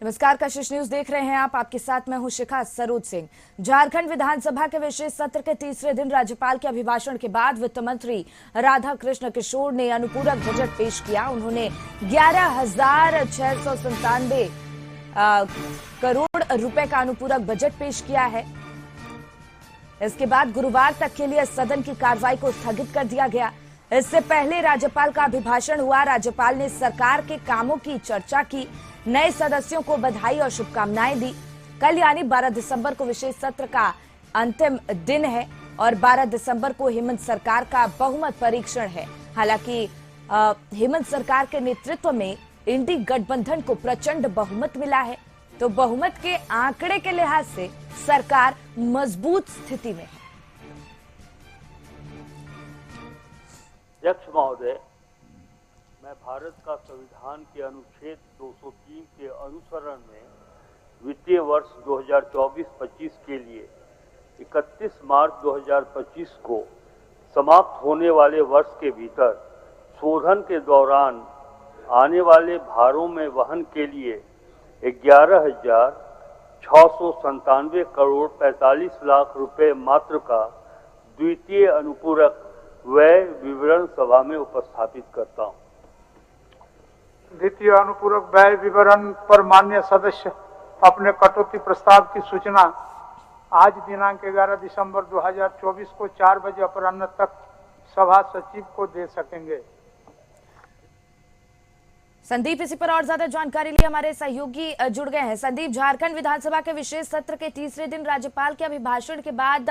नमस्कार, कशिश न्यूज देख रहे हैं आप। आपके साथ मैं हूं शिखा सरोज सिंह। झारखंड विधानसभा के विशेष सत्र के तीसरे दिन राज्यपाल के अभिभाषण के बाद वित्त मंत्री राधा कृष्ण किशोर ने अनुपूरक बजट पेश किया। उन्होंने 11,697 करोड़ रुपए का अनुपूरक बजट पेश किया है। इसके बाद गुरुवार तक के लिए सदन की कार्रवाई को स्थगित कर दिया गया। इससे पहले राज्यपाल का अभिभाषण हुआ। राज्यपाल ने सरकार के कामों की चर्चा की, नए सदस्यों को बधाई और शुभकामनाएं दी। कल यानी 12 दिसंबर को विशेष सत्र का अंतिम दिन है और 12 दिसंबर को हेमंत सरकार का बहुमत परीक्षण है। हालांकि हेमंत सरकार के नेतृत्व में इंडी गठबंधन को प्रचंड बहुमत मिला है, तो बहुमत के आंकड़े के लिहाज से सरकार मजबूत स्थिति में है। अध्यक्ष महोदय, मैं भारत का संविधान के अनुच्छेद 203 के अनुसरण में वित्तीय वर्ष 2024-25 के लिए 31 मार्च 2025 को समाप्त होने वाले वर्ष के भीतर शोधन के दौरान आने वाले भारों में वहन के लिए 11,697 करोड़ 45 लाख रुपए मात्र का द्वितीय अनुपूरक व्यय विवरण सभा में उपस्थापित करता हूं। द्वितीय अनुपूरक व्यय विवरण पर माननीय सदस्य अपने कटौती प्रस्ताव की सूचना आज दिनांक 11 दिसंबर 2024 को 4 बजे अपराह्न तक सभा सचिव को दे सकेंगे। संदीप, इसी पर और ज्यादा जानकारी लिए हमारे सहयोगी जुड़ गए हैं। संदीप, झारखंड विधानसभा के विशेष सत्र के तीसरे दिन राज्यपाल के अभिभाषण के बाद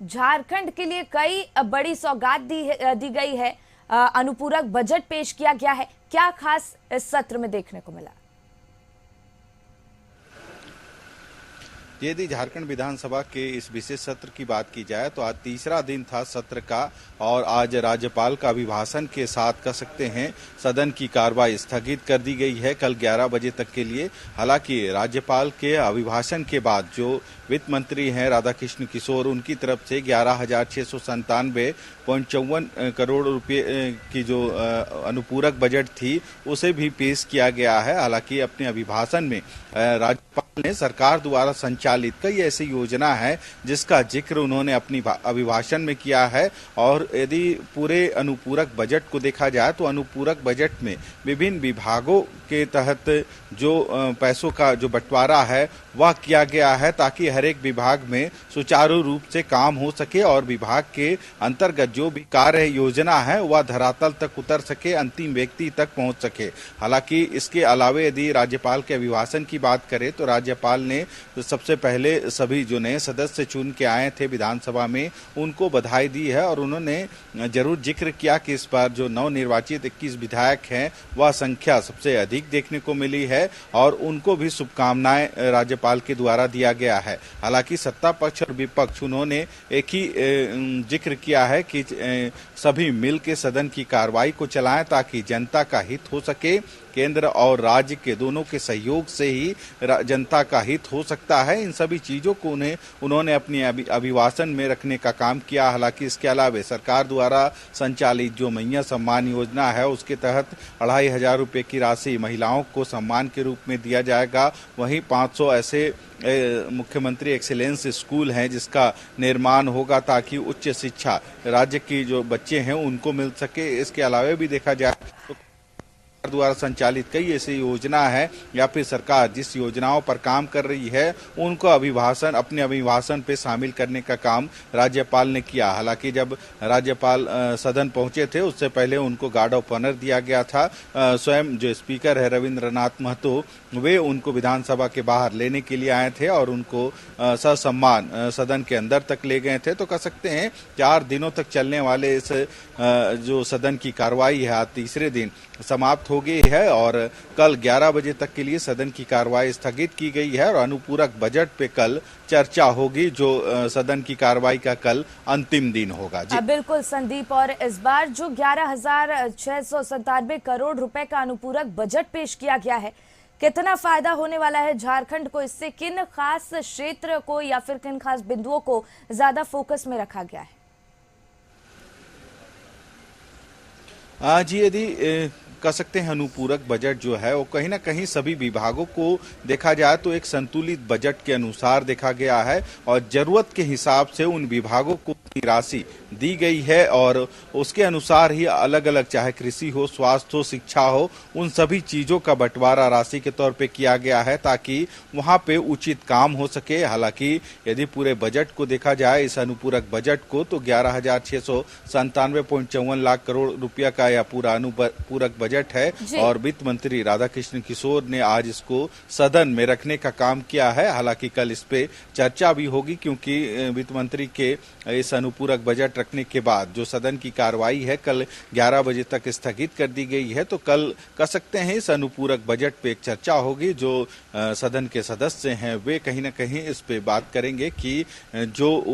झारखंड के लिए कई बड़ी सौगात दी गई है। अनुपूरक बजट पेश किया गया है। क्या खास इस सत्र में देखने को मिला? यदि झारखंड विधानसभा के इस विशेष सत्र की बात की जाए तो आज तीसरा दिन था सत्र का और आज राज्यपाल का अभिभाषण के साथ कह सकते हैं सदन की कार्रवाई स्थगित कर दी गई है कल 11 बजे तक के लिए। हालांकि राज्यपाल के अभिभाषण के बाद जो वित्त मंत्री हैं राधा कृष्ण किशोर, उनकी तरफ से 11,697.54 करोड़ रुपए की जो अनुपूरक बजट थी उसे भी पेश किया गया है। हालांकि अपने अभिभाषण में राज्यपाल ने सरकार द्वारा संचालित कई ऐसी योजना है जिसका जिक्र उन्होंने अपनी अभिभाषण में किया है। और यदि पूरे अनुपूरक बजट को देखा जाए तो अनुपूरक बजट में विभिन्न विभागों के तहत जो पैसों का जो बंटवारा है वह किया गया है ताकि हर एक विभाग में सुचारू रूप से काम हो सके और विभाग के अंतर्गत जो भी कार्य योजना है वह धरातल तक उतर सके, अंतिम व्यक्ति तक पहुंच सके। हालांकि इसके अलावा यदि राज्यपाल के अभिभाषण की बात करें तो राज्यपाल ने सबसे पहले सभी जो नए सदस्य चुन के आए थे विधानसभा में उनको बधाई दी है और उन्होंने जरूर जिक्र किया कि इस बार जो नवनिर्वाचित 21 विधायक हैं वह संख्या सबसे अधिक देखने को मिली है और उनको भी शुभकामनाएं राज्यपाल के द्वारा दिया गया है। हालांकि सत्ता पक्ष और विपक्ष उन्होंने एक ही जिक्र किया है कि सभी मिल के सदन की कार्रवाई को चलाएं ताकि जनता का हित हो सके। केंद्र और राज्य के दोनों के सहयोग से ही जनता का हित हो सकता है। इन सभी चीजों को उन्होंने अपनी अभिभाषण में रखने का काम किया। हालांकि इसके अलावा सरकार द्वारा संचालित जो मैया सम्मान योजना है उसके तहत 2,500 रुपए की राशि महिलाओं को सम्मान के रूप में दिया जाएगा। वहीं 500 ऐसे मुख्यमंत्री एक्सीलेंस स्कूल हैं जिसका निर्माण होगा ताकि उच्च शिक्षा राज्य की जो बच्चे हैं उनको मिल सके। इसके अलावा भी देखा जाए तो द्वारा संचालित कई ऐसी योजना है या फिर सरकार जिस योजनाओं पर काम कर रही है उनको अपने अभिभाषण पे शामिल करने का काम राज्यपाल ने किया। हालांकि जब राज्यपाल सदन पहुंचे थे उससे पहले उनको गार्ड ऑफ ऑनर दिया गया था। स्वयं जो स्पीकर है रविंद्रनाथ महतो वे उनको विधानसभा के बाहर लेने के लिए आए थे और उनको ससम्मान सदन के अंदर तक ले गए थे। तो कह सकते हैं 4 दिनों तक चलने वाले इस जो सदन की कार्रवाई है आज तीसरे दिन समाप्त हो गई है और कल 11 बजे तक के लिए सदन की कार्रवाई स्थगित की गई है और अनुपूरक बजट पे कल चर्चा होगी जो सदन की कार्रवाई का कल अंतिम दिन होगा। जी बिल्कुल संदीप, और इस बार जो 11,697 करोड़ रुपए का अनुपूरक बजट पेश किया गया है, कितना फायदा होने वाला है झारखंड को? इससे किन खास क्षेत्र को या फिर किन खास बिंदुओं को ज्यादा फोकस में रखा गया है? जी यदि कह सकते हैं अनुपूरक बजट जो है वो कहीं ना कहीं सभी विभागों को देखा जाए तो एक संतुलित बजट के अनुसार देखा गया है और जरूरत के हिसाब से उन विभागों को राशि दी गई है और उसके अनुसार ही अलग अलग चाहे कृषि हो, स्वास्थ्य हो, शिक्षा हो, उन सभी चीजों का बंटवारा राशि के तौर पे किया गया है ताकि वहां पे उचित काम हो सके। हालांकि यदि पूरे बजट को देखा जाए इस अनुपूरक बजट को तो 11,697.54 लाख करोड़ रुपया का यह पूरा अनुपूरक बजट है और वित्त मंत्री राधाकृष्ण किशोर ने आज इसको सदन में रखने का काम किया है। हालांकि कल इस पे चर्चा भी होगी क्योंकि वित्त मंत्री के इस अनुपूरक बजट रखने के बाद जो सदन की कार्रवाई है कल 11 बजे तक स्थगित कर दी गई है। तो कल कह सकते हैं इस अनुपूरक बजट पे एक चर्चा होगी। जो सदन के सदस्य हैं वे कहीं ना कहीं इस पे बात करेंगे कि जो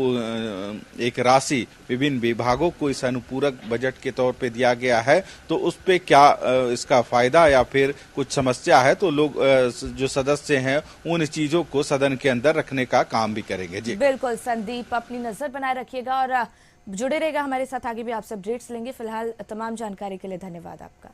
एक राशि विभिन्न विभागों को इस अनुपूरक बजट के तौर पे दिया गया है तो उस पे क्या इसका फायदा या फिर कुछ समस्या है, तो लोग जो सदस्य हैं उन चीजों को सदन के अंदर रखने का काम भी करेंगे। जी बिल्कुल संदीप, अपनी नजर बनाए रखिएगा और जुड़े रहेगा हमारे साथ, आगे भी आपसे अपडेट्स लेंगे। फिलहाल तमाम जानकारी के लिए धन्यवाद आपका।